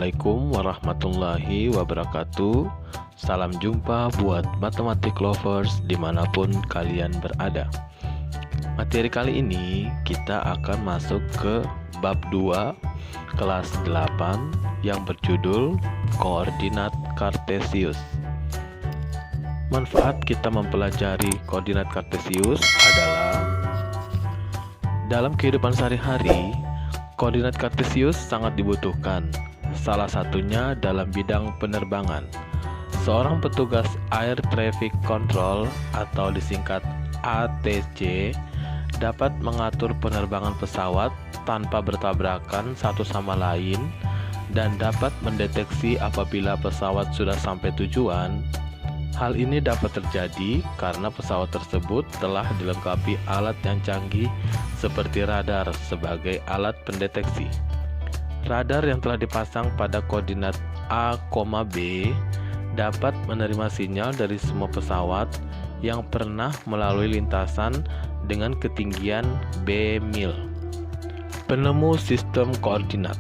Assalamualaikum warahmatullahi wabarakatuh. Salam jumpa buat matematik lovers dimanapun kalian berada. Materi kali ini kita akan masuk ke bab 2 kelas 8 yang berjudul koordinat kartesius. Manfaat kita mempelajari koordinat kartesius adalah dalam kehidupan sehari-hari, koordinat kartesius sangat dibutuhkan. Salah satunya dalam bidang penerbangan. Seorang petugas Air Traffic Control atau disingkat ATC dapat mengatur penerbangan pesawat tanpa bertabrakan satu sama lain dan dapat mendeteksi apabila pesawat sudah sampai tujuan. Hal ini dapat terjadi karena pesawat tersebut telah dilengkapi alat yang canggih seperti radar sebagai alat pendeteksi. Radar yang telah dipasang pada koordinat A, B dapat menerima sinyal dari semua pesawat yang pernah melalui lintasan dengan ketinggian B mil. Penemu sistem koordinat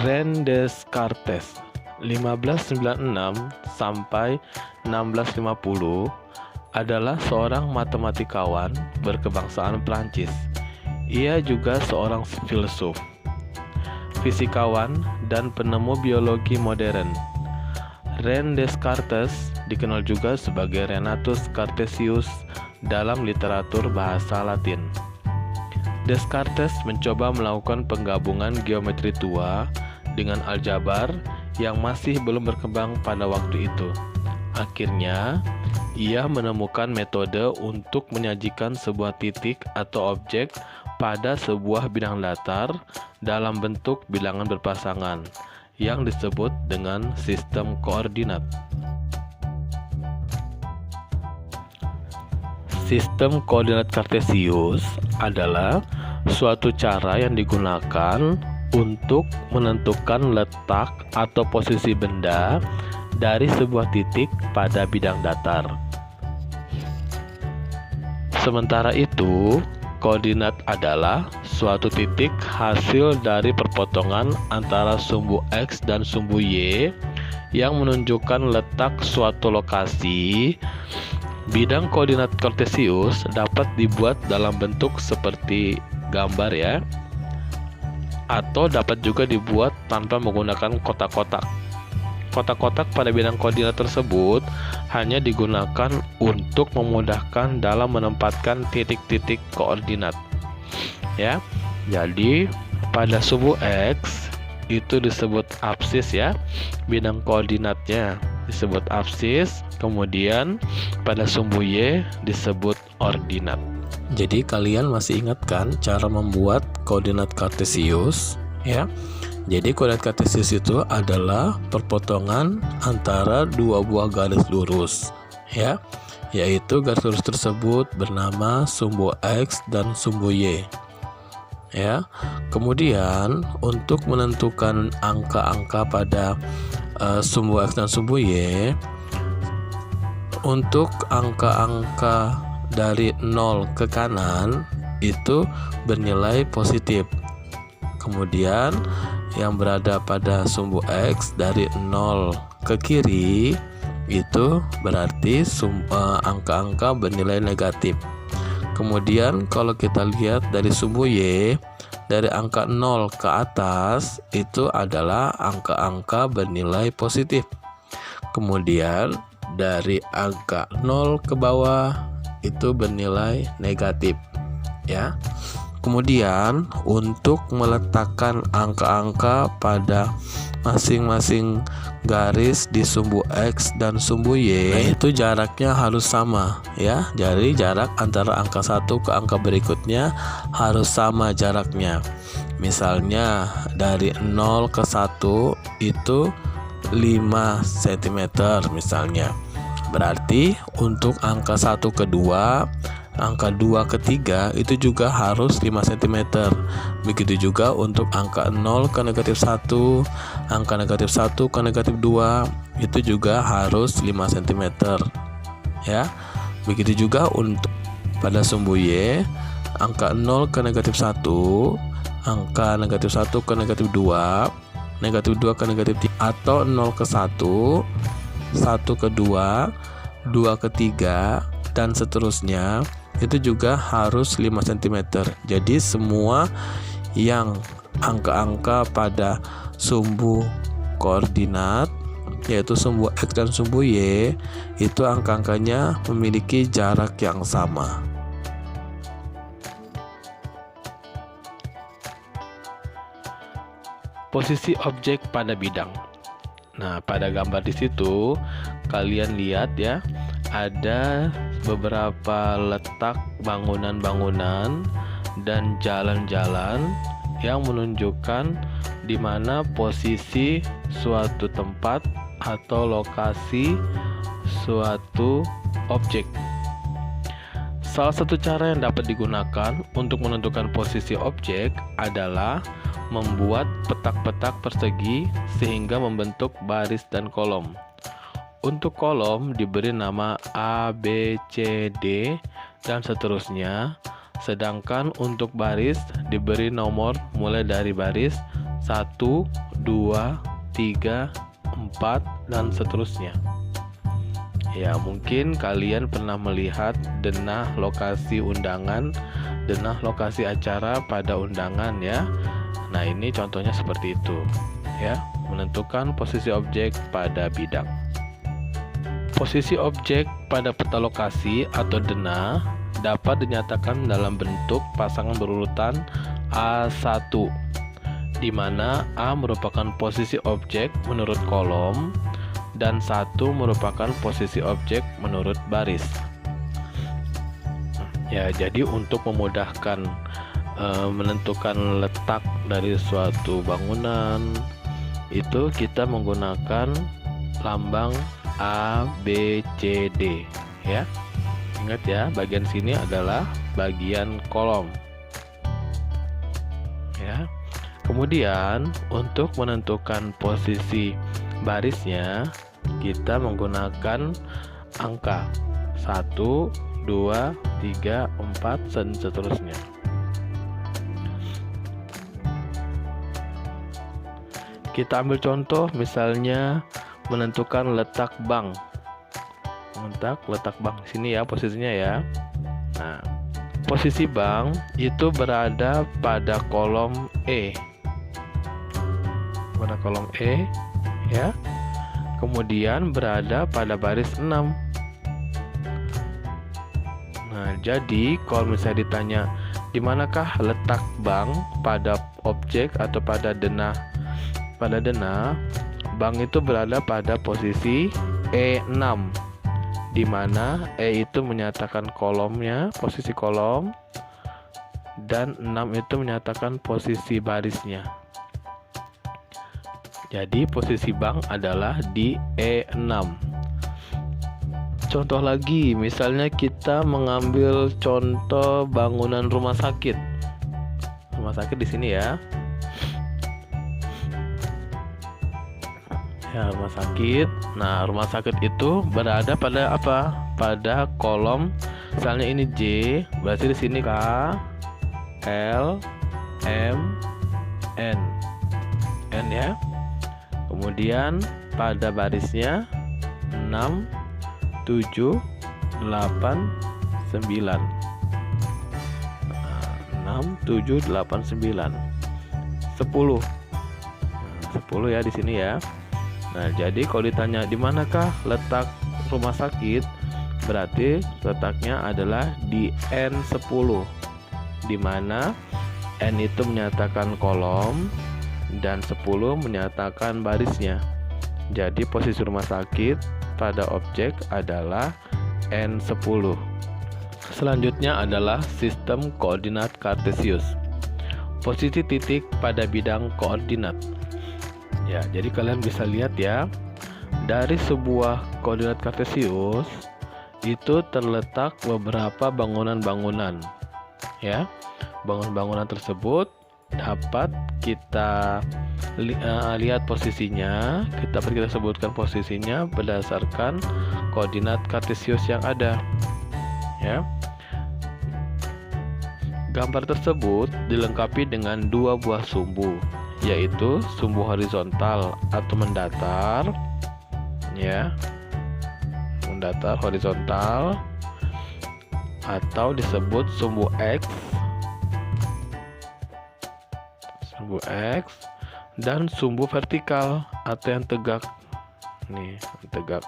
René Descartes 1596 sampai 1650 adalah seorang matematikawan berkebangsaan Prancis. Ia juga seorang filsuf, fisikawan, dan penemu biologi modern. René Descartes dikenal juga sebagai Renatus Cartesius dalam literatur bahasa Latin. Descartes mencoba melakukan penggabungan geometri tua dengan aljabar yang masih belum berkembang pada waktu itu. Akhirnya, ia menemukan metode untuk menyajikan sebuah titik atau objek pada sebuah bidang datar dalam bentuk bilangan berpasangan yang disebut dengan sistem koordinat. Sistem koordinat kartesius adalah suatu cara yang digunakan untuk menentukan letak atau posisi benda dari sebuah titik pada bidang datar. Sementara itu, koordinat adalah suatu titik hasil dari perpotongan antara sumbu X dan sumbu Y yang menunjukkan letak suatu lokasi. Bidang koordinat kartesius dapat dibuat dalam bentuk seperti gambar ya, atau dapat juga dibuat tanpa menggunakan kotak-kotak. Kotak-kotak pada bidang koordinat tersebut hanya digunakan untuk memudahkan dalam menempatkan titik-titik koordinat. Ya. Jadi, pada sumbu X itu disebut absis ya. Bidang koordinatnya disebut absis, kemudian pada sumbu Y disebut ordinat. Jadi kalian masih ingat kan cara membuat koordinat kartesius ya? Jadi koordinat kartesius itu adalah perpotongan antara dua buah garis lurus ya, yaitu garis lurus tersebut bernama sumbu X dan sumbu Y ya. Kemudian untuk menentukan angka-angka pada sumbu X dan sumbu Y, untuk angka-angka dari 0 ke kanan itu bernilai positif. Kemudian yang berada pada sumbu X dari 0 ke kiri itu berarti angka-angka bernilai negatif. Kemudian kalau kita lihat dari sumbu Y, dari angka 0 ke atas itu adalah angka-angka bernilai positif. Kemudian dari angka 0 ke bawah itu bernilai negatif ya. Kemudian untuk meletakkan angka-angka pada masing-masing garis di sumbu X dan sumbu Y, itu jaraknya harus sama ya. Jadi jarak antara angka 1 ke angka berikutnya harus sama jaraknya. Misalnya dari 0 ke 1 itu 5 cm misalnya. Berarti untuk angka 1 ke 2, angka 2 ke 3 itu juga harus 5 cm. Begitu juga untuk angka 0 ke negatif 1, angka negatif 1 ke negatif 2 itu juga harus 5 cm ya. Begitu juga untuk pada sumbu Y, angka 0 ke negatif 1 angka negatif 1 ke negatif 2, negatif 2 ke negatif 3, atau 0 ke 1, 1 ke 2, 2 ke 3, dan seterusnya, itu juga harus 5 cm. Jadi semua yang angka-angka pada sumbu koordinat, yaitu sumbu X dan sumbu Y, itu angka-angkanya memiliki jarak yang sama. Posisi objek pada bidang. Nah, pada gambar di situ kalian lihat ya, ada beberapa letak bangunan-bangunan dan jalan-jalan yang menunjukkan di mana posisi suatu tempat atau lokasi suatu objek. Salah satu cara yang dapat digunakan untuk menentukan posisi objek adalah membuat petak-petak persegi sehingga membentuk baris dan kolom. Untuk kolom diberi nama A, B, C, D, dan seterusnya. Sedangkan untuk baris diberi nomor mulai dari baris 1, 2, 3, 4, dan seterusnya. Ya, mungkin kalian pernah melihat denah lokasi undangan, denah lokasi acara pada undangan ya. Nah, ini contohnya seperti itu ya, menentukan posisi objek pada bidang. Posisi objek pada peta lokasi atau denah dapat dinyatakan dalam bentuk pasangan berurutan A1, di mana A merupakan posisi objek menurut kolom dan 1 merupakan posisi objek menurut baris. Ya, jadi untuk memudahkan menentukan letak dari suatu bangunan, itu kita menggunakan lambang A, B, C, D ya. Ingat ya, bagian sini adalah bagian kolom ya. Kemudian untuk menentukan posisi barisnya, kita menggunakan angka 1, 2, 3, 4, dan seterusnya. Kita ambil contoh misalnya menentukan letak bank. Letak bank di sini ya posisinya ya. Nah, posisi bank itu berada pada kolom E. Pada kolom E ya. Kemudian berada pada baris 6. Nah, jadi kalau misalnya ditanya di manakah letak bank pada objek atau pada denah, bank itu berada pada posisi E6, di mana E itu menyatakan kolomnya, posisi kolom, dan 6 itu menyatakan posisi barisnya. Jadi posisi bank adalah di E6. Contoh lagi, misalnya kita mengambil contoh bangunan rumah sakit. Rumah sakit di sini ya. Ya, rumah sakit. Nah, rumah sakit itu berada pada apa? Pada kolom. Misalnya ini J, berarti di sini K, L, M, N. N ya. Kemudian pada barisnya 6, 7, 8, 9. 6, 7, 8, 9. 10. 10 ya di sini ya. Nah, jadi kalau ditanya di manakah letak rumah sakit, berarti letaknya adalah di N10, di mana N itu menyatakan kolom dan 10 menyatakan barisnya. Jadi posisi rumah sakit pada objek adalah N10. Selanjutnya adalah sistem koordinat kartesius. Posisi titik pada bidang koordinat. Ya, jadi kalian bisa lihat ya, dari sebuah koordinat kartesius itu terletak beberapa bangunan-bangunan. Ya, bangunan-bangunan tersebut dapat kita lihat posisinya, kita sebutkan posisinya berdasarkan koordinat kartesius yang ada. Ya, Gambar tersebut dilengkapi dengan dua buah sumbu, yaitu sumbu horizontal atau mendatar, ya, mendatar horizontal, atau disebut sumbu X, dan sumbu vertikal atau yang tegak. Nih, tegak,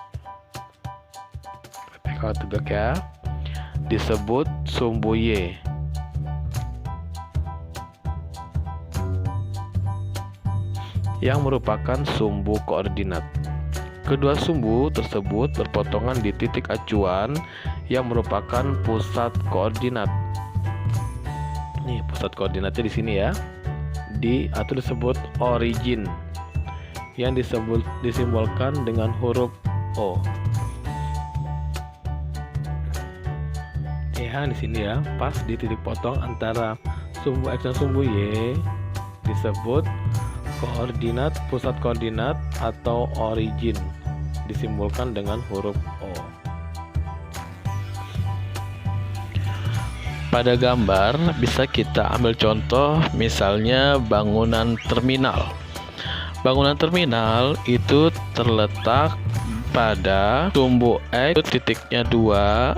vertikal tegak ya, disebut sumbu Y. Yang merupakan sumbu koordinat. Kedua sumbu tersebut berpotongan di titik acuan yang merupakan pusat koordinat. Nih, pusat koordinatnya di sini ya, atau disebut origin, yang disimbolkan dengan huruf O. Ya, di sini ya, pas di titik potong antara sumbu X dan sumbu Y, disebut koordinat, pusat koordinat atau origin, disimbolkan dengan huruf O. Pada gambar bisa kita ambil contoh, misalnya bangunan terminal. Bangunan terminal itu terletak pada sumbu X titiknya 2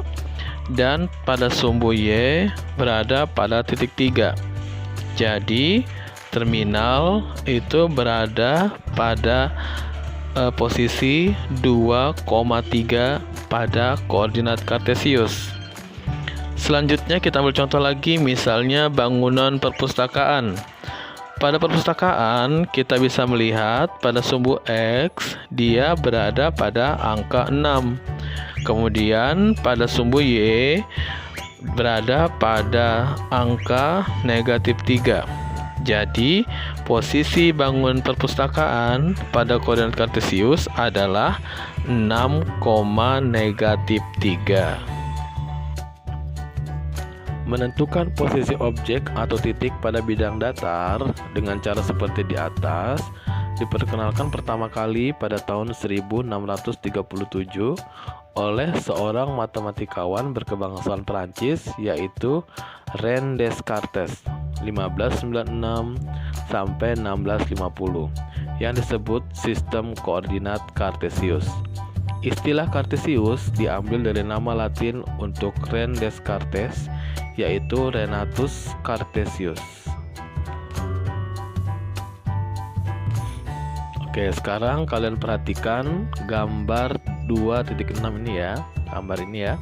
dan pada sumbu Y berada pada titik 3. Jadi terminal itu berada pada posisi 2,3 pada koordinat kartesius. Selanjutnya kita ambil contoh lagi, misalnya bangunan perpustakaan. Pada perpustakaan kita bisa melihat pada sumbu X dia berada pada angka 6. Kemudian pada sumbu Y berada pada angka negatif 3. Jadi posisi bangunan perpustakaan pada koordinat kartesius adalah 6,-3. Menentukan posisi objek atau titik pada bidang datar dengan cara seperti di atas diperkenalkan pertama kali pada tahun 1637 oleh seorang matematikawan berkebangsaan Prancis, yaitu René Descartes, 1596 sampai 1650, yang disebut sistem koordinat kartesius. Istilah kartesius diambil dari nama Latin untuk René Descartes, yaitu Renatus Cartesius. Oke, sekarang kalian perhatikan gambar 2.6 ini ya, gambar ini ya.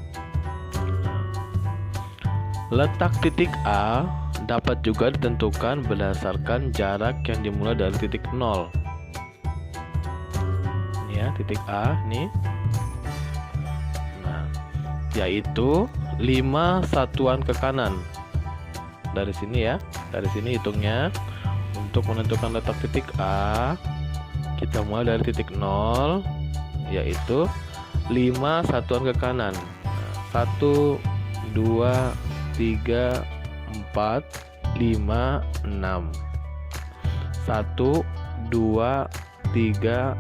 Letak titik A dapat juga ditentukan berdasarkan jarak yang dimulai dari titik 0. Ini ya, titik A nih. Nah, yaitu 5 satuan ke kanan. Dari sini ya, dari sini hitungnya. Untuk menentukan letak titik A, kita mulai dari titik 0, yaitu 5 satuan ke kanan. 1, 2, 3, 4, 5, 6. 1, 2, 3,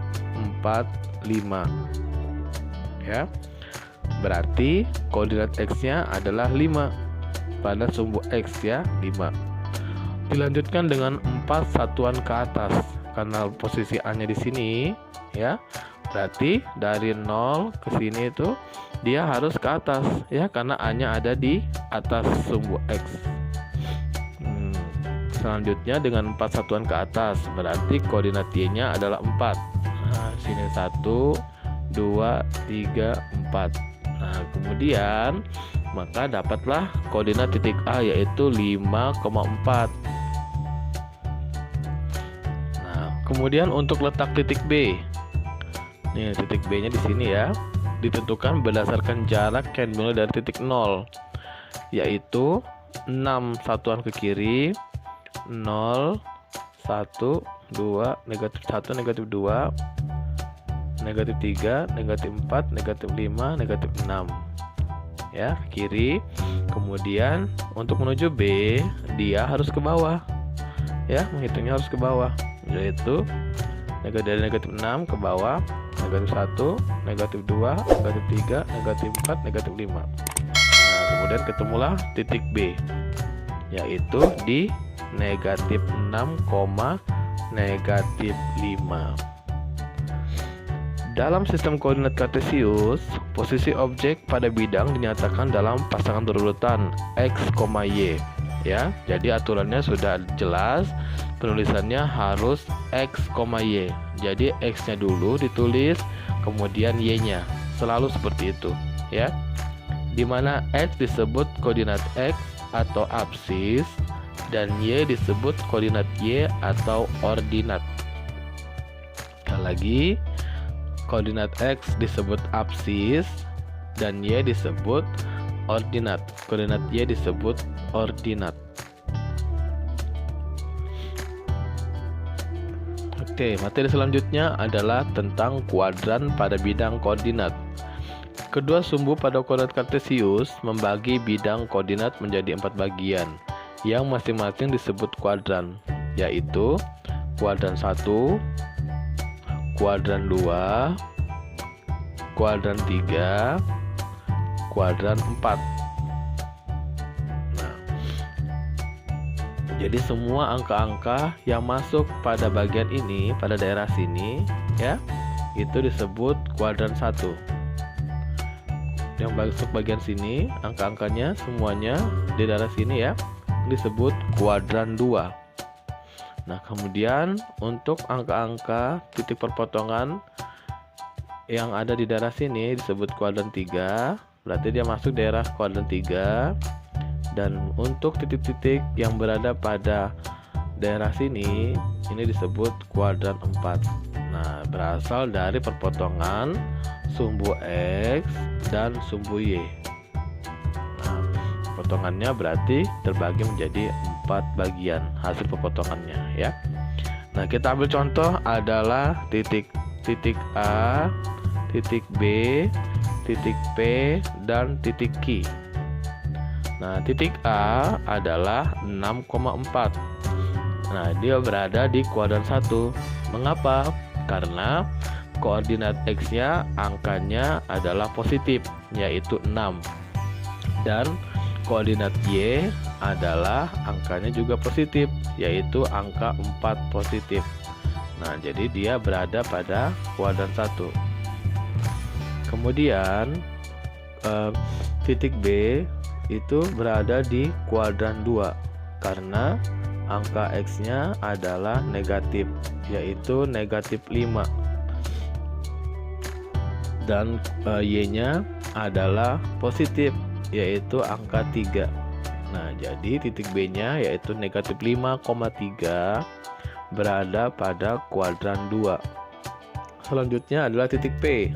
4, 5. Ya. Berarti koordinat X-nya adalah 5 pada sumbu X ya, 5. Dilanjutkan dengan 4 satuan ke atas. Karena posisi A-nya di sini ya. Berarti dari 0 ke sini itu dia harus ke atas ya, karena A-nya ada di atas sumbu X. Selanjutnya dengan 4 satuan ke atas, berarti koordinat Y-nya adalah 4. Nah, sini 1, 2, 3, 4. Nah, kemudian maka dapatlah koordinat titik A, yaitu 5,4. Nah, kemudian untuk letak titik B. Nih, titik B-nya di sini ya. Ditentukan berdasarkan jarak yang dimulai dari titik 0, yaitu 6 satuan ke kiri. 0, 1, 2, negatif 1, negatif 2, negatif 3, negatif 4, negatif 5, negatif 6 ya, kiri. Kemudian untuk menuju B dia harus ke bawah ya, menghitungnya harus ke bawah, yaitu dari negatif 6 ke bawah, negatif 1, negatif 2, negatif 3, negatif 4, negatif 5. Nah, kemudian ketemulah titik B. yaitu di negatif 6, negatif 5. Dalam sistem koordinat kartesius, posisi objek pada bidang dinyatakan dalam pasangan berurutan X, Y. Ya, jadi aturannya sudah jelas, penulisannya harus X, Y. Jadi X-nya dulu ditulis, kemudian Y-nya. Selalu seperti itu, ya. Di mana X disebut koordinat X atau absis dan Y disebut koordinat Y atau ordinat. Sekali lagi, koordinat X disebut absis dan Y disebut ordinat. Koordinat Y disebut ordinat. Oke, materi selanjutnya adalah tentang kuadran pada bidang koordinat. Kedua sumbu pada koordinat kartesius membagi bidang koordinat menjadi 4 bagian yang masing-masing disebut kuadran, yaitu kuadran 1, kuadran 2, kuadran 3, kuadran 4. Nah, jadi semua angka-angka yang masuk pada bagian ini, pada daerah sini, ya, itu disebut kuadran 1. Yang masuk bagian sini, angka-angkanya semuanya di daerah sini, ya, disebut kuadran 2. Nah, kemudian untuk angka-angka titik perpotongan yang ada di daerah sini disebut kuadran 3, berarti dia masuk daerah kuadran 3. Dan untuk titik-titik yang berada pada daerah sini, ini disebut kuadran 4. Nah, berasal dari perpotongan sumbu X dan sumbu Y. Nah, potongannya berarti terbagi menjadi 4 bagian hasil pepotongannya, ya. Nah, kita ambil contoh adalah titik A, titik B, titik P, dan titik Q. Nah, titik A adalah 6,4. Nah, dia berada di kuadran 1. Mengapa? Karena koordinat X-nya angkanya adalah positif, yaitu 6. Dan koordinat Y adalah angkanya juga positif, yaitu angka 4 positif. Nah, jadi dia berada pada kuadran 1. Kemudian titik B itu berada di kuadran 2 karena angka X-nya adalah negatif, yaitu negatif 5. Dan Y-nya adalah positif, yaitu angka 3. Nah, jadi titik B-nya yaitu negatif 5,3 berada pada kuadran 2. Selanjutnya adalah titik P.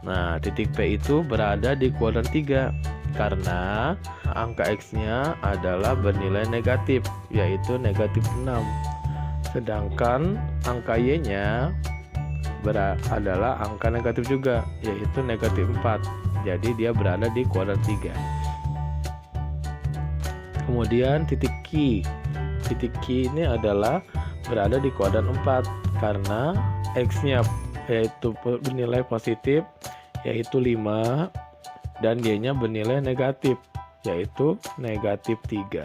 Nah, titik P itu berada di kuadran 3 karena angka X-nya adalah bernilai negatif, yaitu negatif 6. Sedangkan angka Y-nya adalah angka negatif juga, yaitu negatif 4. Jadi dia berada di kuadran 3. Kemudian titik Q. Titik Q ini adalah berada di kuadran 4 karena X-nya yaitu bernilai positif, yaitu 5, dan Y-nya bernilai negatif, yaitu negatif 3.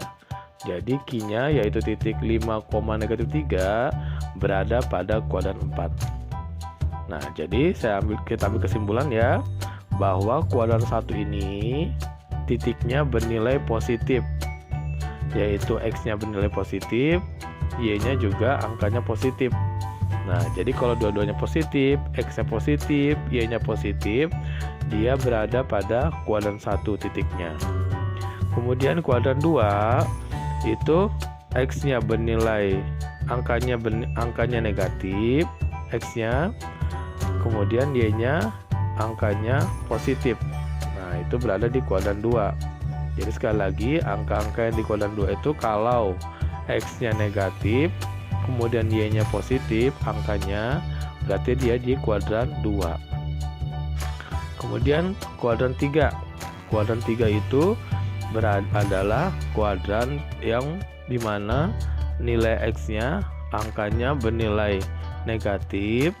Jadi Q-nya yaitu titik 5, negatif 3 berada pada kuadran 4. Nah, jadi kita ambil kesimpulan, ya, bahwa kuadran 1 ini titiknya bernilai positif, yaitu X-nya bernilai positif, Y-nya juga angkanya positif. Nah, jadi kalau dua-duanya positif, X-nya positif, Y-nya positif, dia berada pada kuadran 1 titiknya. Kemudian kuadran 2 itu X-nya bernilai angkanya negatif, X-nya, kemudian Y-nya angkanya positif. Nah, itu berada di kuadran 2. Jadi sekali lagi, angka-angka yang di kuadran 2 itu kalau X-nya negatif, kemudian Y-nya positif angkanya, berarti dia di kuadran 2. Kemudian kuadran 3. Kuadran 3 itu adalah kuadran yang dimana nilai X-nya angkanya bernilai negatif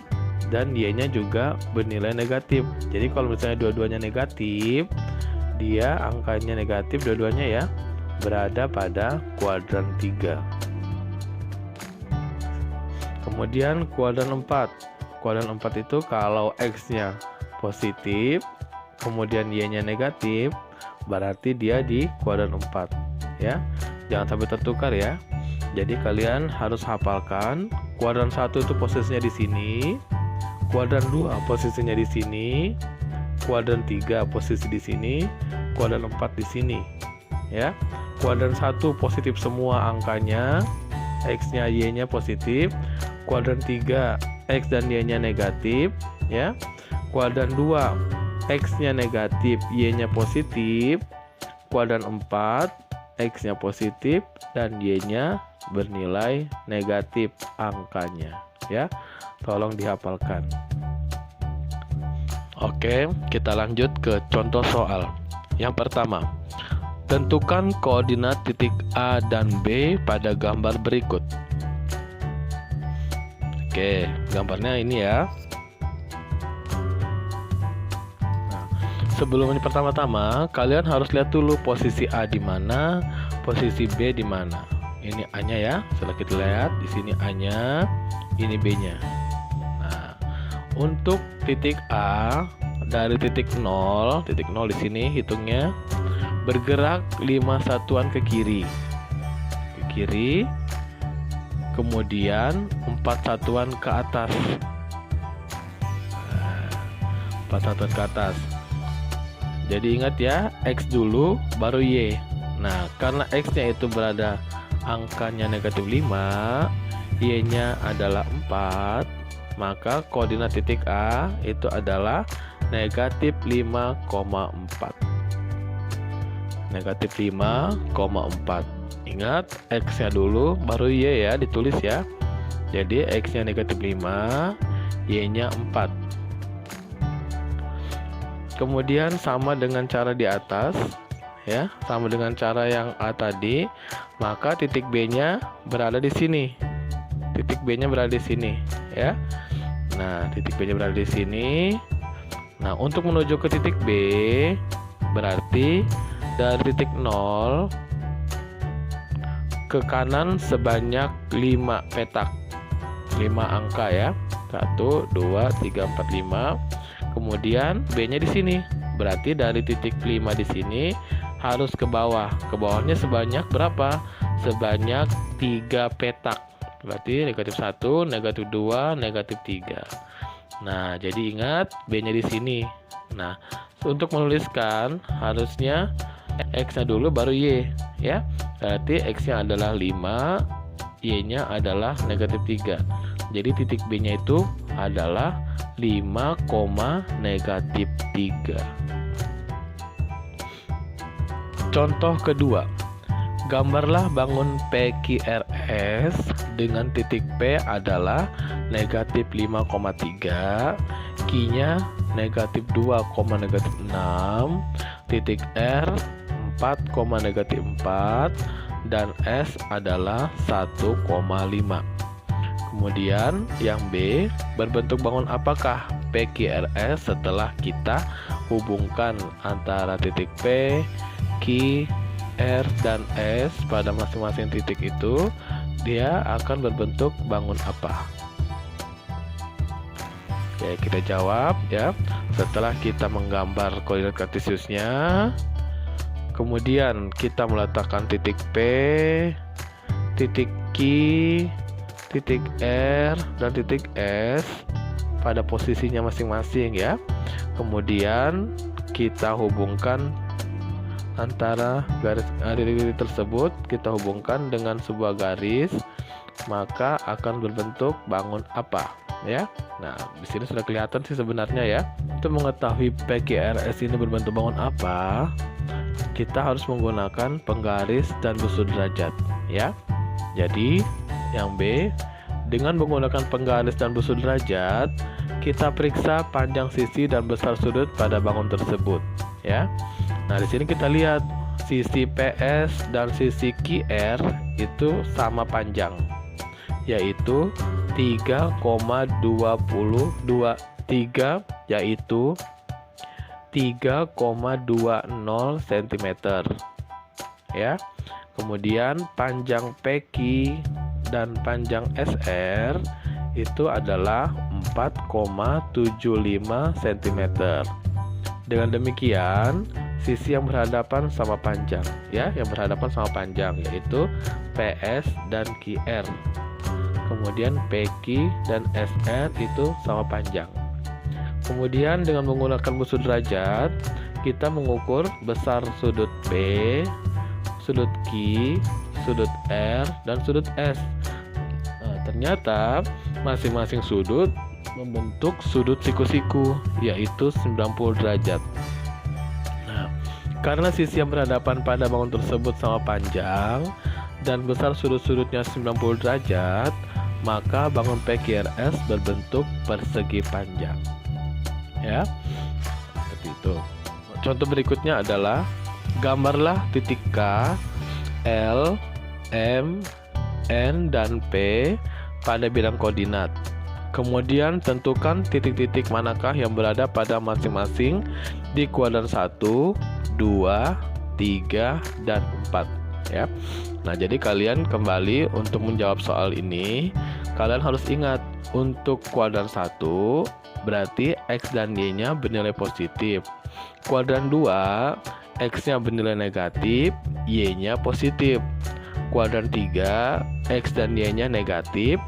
dan Y-nya juga bernilai negatif. Jadi kalau misalnya dua-duanya negatif, dia angkanya negatif dua-duanya, ya. berada pada kuadran 3. Kemudian kuadran 4. Kuadran 4 itu kalau X-nya positif, kemudian Y-nya negatif, berarti dia di kuadran 4 ya. Jangan sampai tertukar ya. Jadi kalian harus hafalkan kuadran 1 itu posisinya di sini, kuadran 2 posisinya di sini, kuadran 3 posisi di sini, kuadran 4 di sini ya. Kuadran 1 positif semua angkanya, X-nya Y-nya positif. Kuadran 3 X dan Y-nya negatif ya. Kuadran 2 X-nya negatif, Y-nya positif. Kuadran 4 X-nya positif dan Y-nya bernilai negatif angkanya ya. Tolong dihafalkan. Oke, kita lanjut ke contoh soal. Yang pertama, tentukan koordinat titik A dan B pada gambar berikut. Oke, gambarnya ini ya. Sebelum ini pertama-tama kalian harus lihat dulu posisi A di mana, posisi B di mana. Ini A-nya ya, setelah kita lihat di sini A-nya, ini B-nya. Nah, untuk titik A dari titik 0 di sini hitungnya bergerak 5 satuan ke kiri. Kemudian 4 satuan ke atas. 4 satuan ke atas. Jadi ingat ya, X dulu baru Y. Nah, karena X-nya itu berada angkanya negatif 5, Y-nya adalah 4, maka koordinat titik A itu adalah negatif 5,4. Negatif 5,4. Ingat, X-nya dulu baru Y ya, ditulis ya. Jadi X-nya negatif 5, Y-nya 4. Kemudian sama dengan cara di atas ya, sama dengan cara yang A tadi, maka titik B-nya berada di sini. Titik B-nya berada di sini ya. Nah, titik B-nya berada di sini. Nah, untuk menuju ke titik B berarti dari titik 0 ke kanan sebanyak 5 petak. 5 angka ya. 1 2 3 4 5. Kemudian B-nya di sini. Berarti dari titik 5 di sini harus ke bawah. Ke bawahnya sebanyak berapa? Sebanyak 3 petak. Berarti negatif 1, negatif 2, negatif 3. Nah, jadi ingat B-nya di sini. Nah, untuk menuliskan harusnya X-nya dulu baru Y ya. Berarti X-nya adalah 5, Y-nya adalah negatif 3. Jadi titik B-nya itu adalah 5, negatif 3. Contoh kedua, gambarlah bangun PQRS dengan titik P adalah negatif 5,3, Q-nya negatif 2, negatif 6, titik R 4, negatif 4, dan S adalah 1,5. Kemudian yang B, berbentuk bangun apakah PQRS setelah kita hubungkan antara titik P, Q, R, dan S pada masing-masing titik itu, dia akan berbentuk bangun apa? Oke, kita jawab ya. Setelah kita menggambar koordinat kartesiusnya, kemudian kita meletakkan titik P, titik Q, titik R, dan titik S pada posisinya masing-masing ya. Kemudian kita hubungkan antara garis tersebut, kita hubungkan dengan sebuah garis, maka akan berbentuk bangun apa ya. Nah, di sini sudah kelihatan sih sebenarnya ya. Untuk mengetahui PQRS ini berbentuk bangun apa, kita harus menggunakan penggaris dan busur derajat ya. Jadi yang B, dengan menggunakan penggaris dan busur derajat, kita periksa panjang sisi dan besar sudut pada bangun tersebut ya. Nah, di sini kita lihat sisi PS dan sisi QR itu sama panjang, yaitu 3,203, yaitu 3,20 cm ya. Kemudian panjang PQ dan panjang SR itu adalah 4,75 cm. Dengan demikian, sisi yang berhadapan sama panjang, ya, yang berhadapan sama panjang yaitu PS dan QR. Kemudian PQ dan SR itu sama panjang. Kemudian dengan menggunakan busur derajat, kita mengukur besar sudut P, sudut Q, sudut R, dan sudut S. Nah, ternyata masing-masing sudut membentuk sudut siku-siku, yaitu 90 derajat. Nah, karena sisi yang berhadapan pada bangun tersebut sama panjang dan besar sudut-sudutnya 90 derajat, maka bangun PQRS berbentuk persegi panjang. Ya, seperti itu. Contoh berikutnya adalah gambarlah titik K, L, M, N, dan P pada bidang koordinat. Kemudian tentukan titik-titik manakah yang berada pada masing-masing di kuadran 1, 2, 3, dan 4, ya. Nah, jadi kalian kembali untuk menjawab soal ini, kalian harus ingat untuk kuadran 1 berarti X dan Y-nya bernilai positif. Kuadran 2, X-nya bernilai negatif, Y-nya positif. Kuadran 3, X dan Y-nya negatif.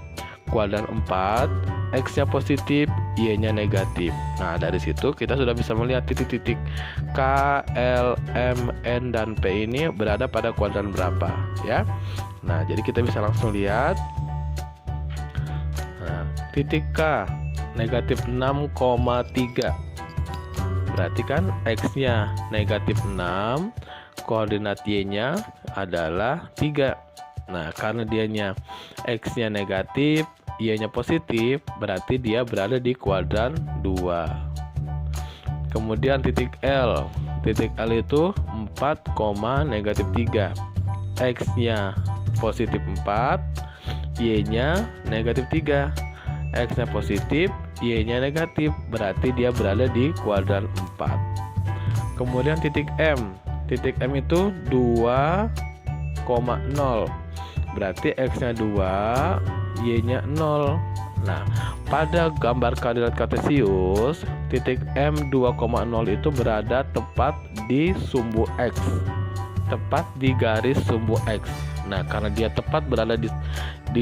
Kuadran 4, X-nya positif, Y-nya negatif. Nah, dari situ kita sudah bisa melihat titik-titik K, L, M, N, dan P ini berada pada kuadran berapa, ya. Nah, jadi kita bisa langsung lihat. Nah, titik K negatif 6,3. Berarti kan X-nya negatif 6, koordinat Y-nya adalah 3. Nah, karena dianya X-nya negatif, Y-nya positif, berarti dia berada di kuadran 2. Kemudian titik L. Titik L itu 4,-3. X-nya positif 4, Y-nya negatif 3. X-nya positif, Y-nya negatif, berarti dia berada di kuadran 4. Kemudian titik M. Titik M itu 2,0. Berarti X-nya 2, Y-nya 0. Nah, pada gambar koordinat kartesius, titik M 2,0 itu berada tepat di sumbu X, tepat di garis sumbu X. Nah, karena dia tepat berada di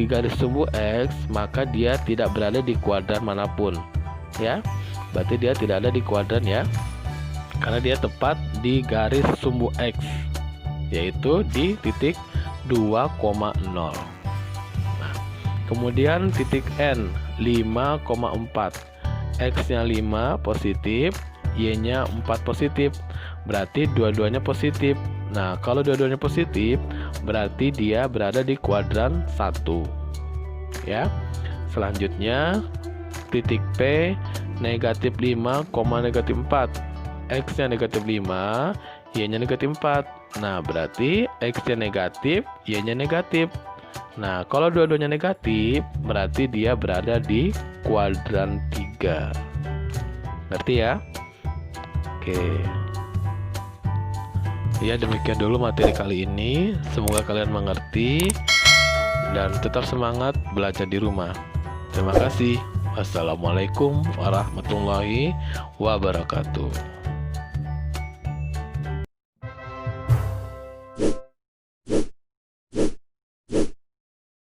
garis sumbu X, maka dia tidak berada di kuadran manapun, ya. Berarti dia tidak ada di kuadran, ya, karena dia tepat di garis sumbu X, yaitu di titik 2,0. Nah, kemudian titik N 5,4. X-nya 5 positif, Y-nya 4 positif, berarti dua-duanya positif. Nah, kalau dua-duanya positif, berarti dia berada di kuadran 1, ya. Selanjutnya titik P negatif 5,-4. X-nya negatif 5, Y-nya negatif 4. Nah, berarti X-nya negatif, Y-nya negatif. Nah, kalau dua-duanya negatif, berarti dia berada di kuadran 3. Ngerti, ya? Oke. Ya, demikian dulu materi kali ini. Semoga kalian mengerti dan tetap semangat belajar di rumah. Terima kasih. Wassalamualaikum warahmatullahi wabarakatuh.